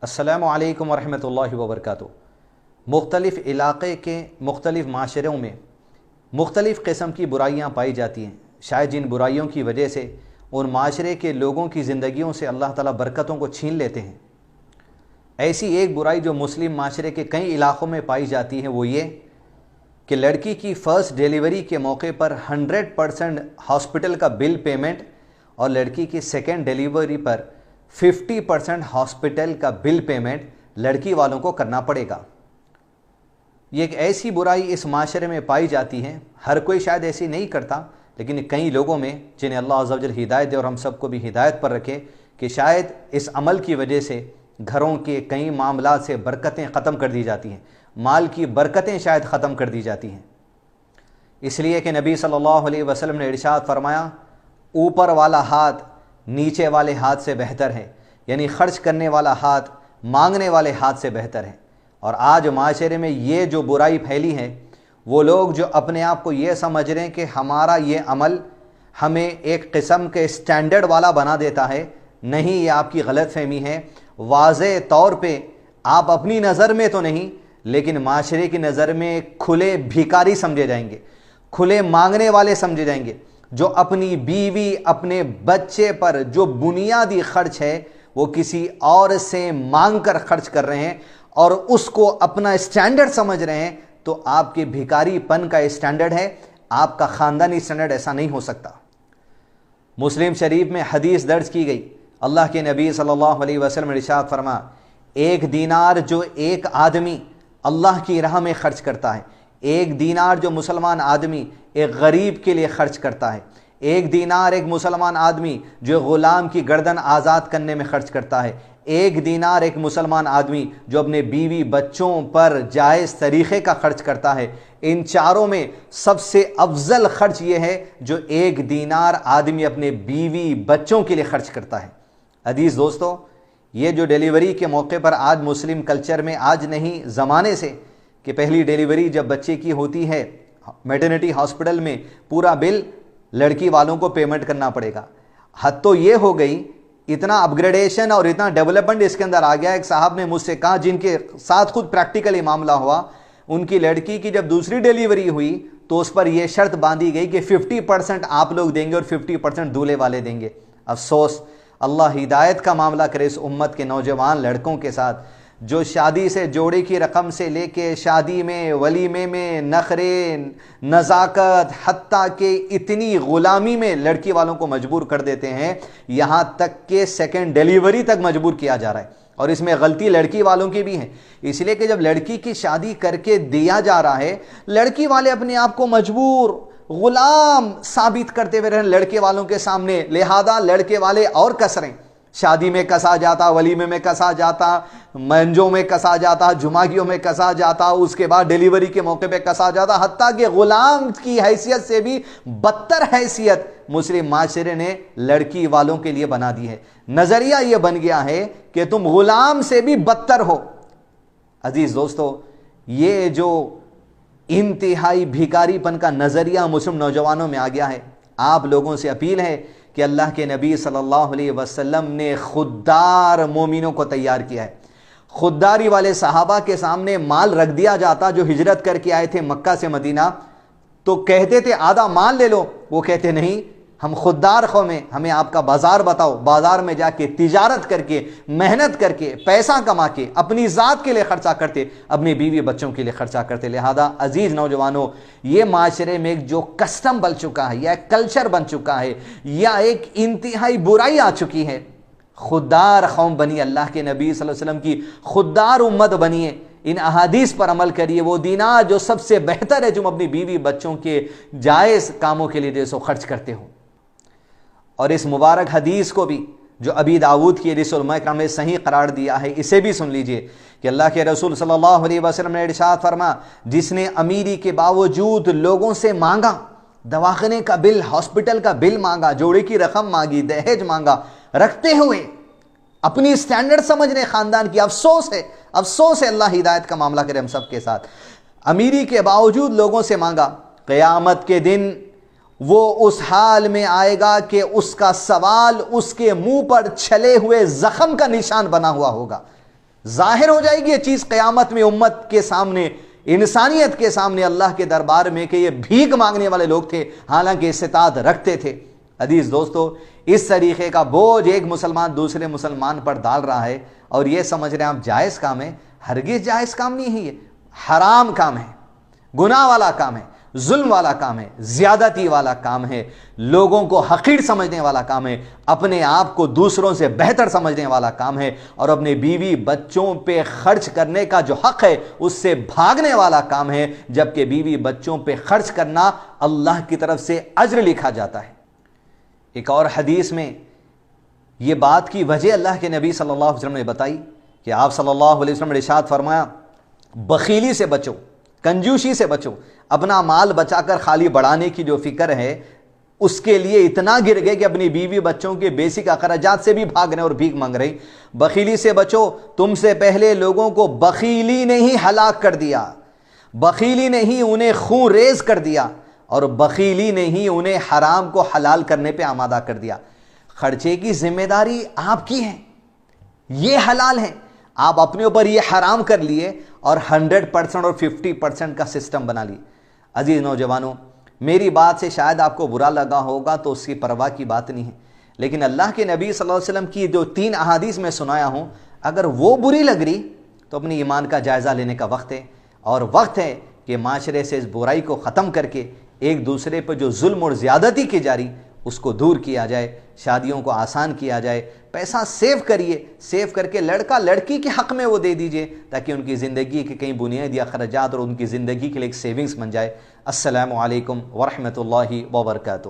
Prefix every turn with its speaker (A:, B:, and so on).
A: السلام علیکم ورحمۃ اللہ وبرکاتہ۔ مختلف علاقے کے مختلف معاشروں میں مختلف قسم کی برائیاں پائی جاتی ہیں۔ شاید جن برائیوں کی وجہ سے ان معاشرے کے لوگوں کی زندگیوں سے اللہ تعالیٰ برکتوں کو چھین لیتے ہیں۔ ایسی ایک برائی جو مسلم معاشرے کے کئی علاقوں میں پائی جاتی ہے وہ یہ کہ لڑکی کی فرسٹ ڈیلیوری کے موقع پر 100% ہاسپٹل کا بل پیمنٹ اور لڑکی کی سیکنڈ ڈیلیوری پر 50% ہاسپٹل کا بل پیمنٹ لڑکی والوں کو کرنا پڑے گا۔ یہ ایک ایسی برائی اس معاشرے میں پائی جاتی ہے، ہر کوئی شاید ایسی نہیں کرتا، لیکن کئی لوگوں میں جنہیں اللہ عز و جل ہدایت دے اور ہم سب کو بھی ہدایت پر رکھے کہ شاید اس عمل کی وجہ سے گھروں کے کئی معاملات سے برکتیں ختم کر دی جاتی ہیں، مال کی برکتیں شاید ختم کر دی جاتی ہیں۔ اس لیے کہ نبی صلی اللہ علیہ وسلم نے ارشاد فرمایا، اوپر والا ہاتھ نیچے والے ہاتھ سے بہتر ہے، یعنی خرچ کرنے والا ہاتھ مانگنے والے ہاتھ سے بہتر ہے۔ اور آج معاشرے میں یہ جو برائی پھیلی ہے، وہ لوگ جو اپنے آپ کو یہ سمجھ رہے ہیں کہ ہمارا یہ عمل ہمیں ایک قسم کے سٹینڈرڈ والا بنا دیتا ہے، نہیں، یہ آپ کی غلط فہمی ہے۔ واضح طور پہ آپ اپنی نظر میں تو نہیں لیکن معاشرے کی نظر میں کھلے بھیکاری سمجھے جائیں گے، کھلے مانگنے والے سمجھے جائیں گے، جو اپنی بیوی اپنے بچے پر جو بنیادی خرچ ہے وہ کسی اور سے مانگ کر خرچ کر رہے ہیں اور اس کو اپنا اسٹینڈرڈ سمجھ رہے ہیں، تو آپ کے بھیکاری پن کا اسٹینڈرڈ ہے، آپ کا خاندانی اسٹینڈرڈ ایسا نہیں ہو سکتا۔ مسلم شریف میں حدیث درج کی گئی، اللہ کے نبی صلی اللہ علیہ وسلم نے ارشاد فرما، ایک دینار جو ایک آدمی اللہ کی راہ میں خرچ کرتا ہے، ایک دینار جو مسلمان آدمی ایک غریب کے لیے خرچ کرتا ہے، ایک دینار ایک مسلمان آدمی جو غلام کی گردن آزاد کرنے میں خرچ کرتا ہے، ایک دینار ایک مسلمان آدمی جو اپنے بیوی بچوں پر جائز طریقے کا خرچ کرتا ہے، ان چاروں میں سب سے افضل خرچ یہ ہے جو ایک دینار آدمی اپنے بیوی بچوں کے لیے خرچ کرتا ہے۔ عزیز دوستو، یہ جو ڈیلیوری کے موقع پر آج مسلم کلچر میں، آج نہیں زمانے سے، کہ پہلی ڈیلیوری جب بچے کی ہوتی ہے میٹرنٹی ہاسپٹل میں پورا بل لڑکی والوں کو پیمنٹ کرنا پڑے گا۔ حد تو یہ ہو گئی، اتنا اپ گریڈیشن اور اتنا ڈیولپمنٹ اس کے اندر آ گیا۔ ایک صاحب نے مجھ سے کہا جن کے ساتھ خود پریکٹیکلی معاملہ ہوا، ان کی لڑکی کی جب دوسری ڈیلیوری ہوئی تو اس پر یہ شرط باندھی گئی کہ 50% آپ لوگ دیں گے اور 50% دولہے والے دیں گے۔ افسوس، اللہ ہدایت کا معاملہ کرے اس امت کے نوجوان لڑکوں کے ساتھ، جو شادی سے جوڑے کی رقم سے لے کے شادی میں، ولیمے میں، نخرے، نزاکت، حتیٰ کہ اتنی غلامی میں لڑکی والوں کو مجبور کر دیتے ہیں، یہاں تک کہ سیکنڈ ڈیلیوری تک مجبور کیا جا رہا ہے، اور اس میں غلطی لڑکی والوں کی بھی ہے۔ اس لیے کہ جب لڑکی کی شادی کر کے دیا جا رہا ہے، لڑکی والے اپنے آپ کو مجبور غلام ثابت کرتے ہوئے رہے لڑکے والوں کے سامنے، لہذا لڑکے والے اور کسریں، شادی میں کسا جاتا، ولیمے میں کسا جاتا، منجوں میں کسا جاتا، جمعگیوں میں کسا جاتا، اس کے بعد ڈیلیوری کے موقع پہ کسا جاتا، حتیٰ کہ غلام کی حیثیت سے بھی بدتر حیثیت مسلم معاشرے نے لڑکی والوں کے لیے بنا دی ہے۔ نظریہ یہ بن گیا ہے کہ تم غلام سے بھی بدتر ہو۔ عزیز دوستو، یہ جو انتہائی بھیکاری پن کا نظریہ مسلم نوجوانوں میں آ گیا ہے، آپ لوگوں سے اپیل ہے کہ اللہ کے نبی صلی اللہ علیہ وسلم نے خوددار مومنوں کو تیار کیا ہے۔ خودداری والے صحابہ کے سامنے مال رکھ دیا جاتا جو ہجرت کر کے آئے تھے مکہ سے مدینہ، تو کہتے تھے آدھا مال لے لو، وہ کہتے نہیں، ہم خوددار قوم ہیں، ہمیں آپ کا بازار بتاؤ، بازار میں جا کے تجارت کر کے، محنت کر کے، پیسہ کما کے اپنی ذات کے لیے خرچہ کرتے، اپنی بیوی بچوں کے لیے خرچہ کرتے۔ لہذا عزیز نوجوانوں، یہ معاشرے میں ایک جو کسٹم بن چکا ہے، یا ایک کلچر بن چکا ہے، یا ایک انتہائی برائی آ چکی ہے، خوددار قوم بنی، اللہ کے نبی صلی اللہ علیہ وسلم کی خوددار امت بنی ہے، ان احادیث پر عمل کریے، وہ دینار جو سب سے بہتر ہے جو اپنی بیوی بچوں کے جائز کاموں کے لیے جو خرچ کرتے ہو۔ اور اس مبارک حدیث کو بھی جو ابی داؤد کی حدیث علماء کرام نے صحیح قرار دیا ہے، اسے بھی سن لیجئے کہ اللہ کے رسول صلی اللہ علیہ وسلم نے ارشاد فرما، جس نے امیری کے باوجود لوگوں سے مانگا، دواخانے کا بل، ہاسپٹل کا بل مانگا، جوڑے کی رقم مانگی، دہیج مانگا، رکھتے ہوئے اپنی سٹینڈرڈ سمجھنے خاندان کی، افسوس ہے، افسوس ہے، اللہ ہدایت کا معاملہ کرے ہم سب کے ساتھ، امیری کے باوجود لوگوں سے مانگا، قیامت کے دن وہ اس حال میں آئے گا کہ اس کا سوال اس کے منہ پر چھلے ہوئے زخم کا نشان بنا ہوا ہوگا۔ ظاہر ہو جائے گی یہ چیز قیامت میں امت کے سامنے، انسانیت کے سامنے، اللہ کے دربار میں، کہ یہ بھیک مانگنے والے لوگ تھے حالانکہ استطاعت رکھتے تھے۔ عزیز دوستو، اس طریقے کا بوجھ ایک مسلمان دوسرے مسلمان پر ڈال رہا ہے اور یہ سمجھ رہے ہیں آپ جائز کام ہے۔ ہرگز جائز کام نہیں ہے، یہ حرام کام ہے، گناہ والا کام ہے، ظلم والا کام ہے، زیادتی والا کام ہے، لوگوں کو حقیر سمجھنے والا کام ہے، اپنے آپ کو دوسروں سے بہتر سمجھنے والا کام ہے، اور اپنے بیوی بچوں پہ خرچ کرنے کا جو حق ہے اس سے بھاگنے والا کام ہے، جبکہ بیوی بچوں پہ خرچ کرنا اللہ کی طرف سے اجر لکھا جاتا ہے۔ ایک اور حدیث میں یہ بات کی وجہ اللہ کے نبی صلی اللہ علیہ وسلم نے بتائی کہ آپ صلی اللہ علیہ وسلم نے ارشاد فرمایا، بخیلی سے بچو، کنجوسی سے بچو۔ اپنا مال بچا کر خالی بڑھانے کی جو فکر ہے اس کے لیے اتنا گر گئے کہ اپنی بیوی بچوں کے بیسک اخراجات سے بھی بھاگ رہے اور بھیک مانگ رہے۔ بخیلی سے بچو، تم سے پہلے لوگوں کو بخیلی نے ہی ہلاک کر دیا، بخیلی نے ہی انہیں خون ریز کر دیا، اور بخیلی نے ہی انہیں حرام کو حلال کرنے پہ آمادہ کر دیا۔ خرچے کی ذمہ داری آپ کی ہے، یہ حلال ہے، آپ اپنے اوپر یہ حرام کر لیے اور 100% اور 50% کا سسٹم بنا لی۔ عزیز نوجوانوں، میری بات سے شاید آپ کو برا لگا ہوگا تو اس کی پرواہ کی بات نہیں ہے، لیکن اللہ کے نبی صلی اللہ علیہ وسلم کی جو 3 احادیث میں سنایا ہوں، اگر وہ بری لگ رہی تو اپنی ایمان کا جائزہ لینے کا وقت ہے، اور وقت ہے کہ معاشرے سے اس برائی کو ختم کر کے ایک دوسرے پر جو ظلم اور زیادتی کی جا رہی اس کو دور کیا جائے، شادیوں کو آسان کیا جائے، پیسہ سیو کریے، سیو کر کے لڑکا لڑکی کے حق میں وہ دے دیجئے تاکہ ان کی زندگی کے کئی بنیادی اخراجات اور ان کی زندگی کے لیے ایک سیونگز بن جائے۔ السلام علیکم ورحمۃ اللہ وبرکاتہ۔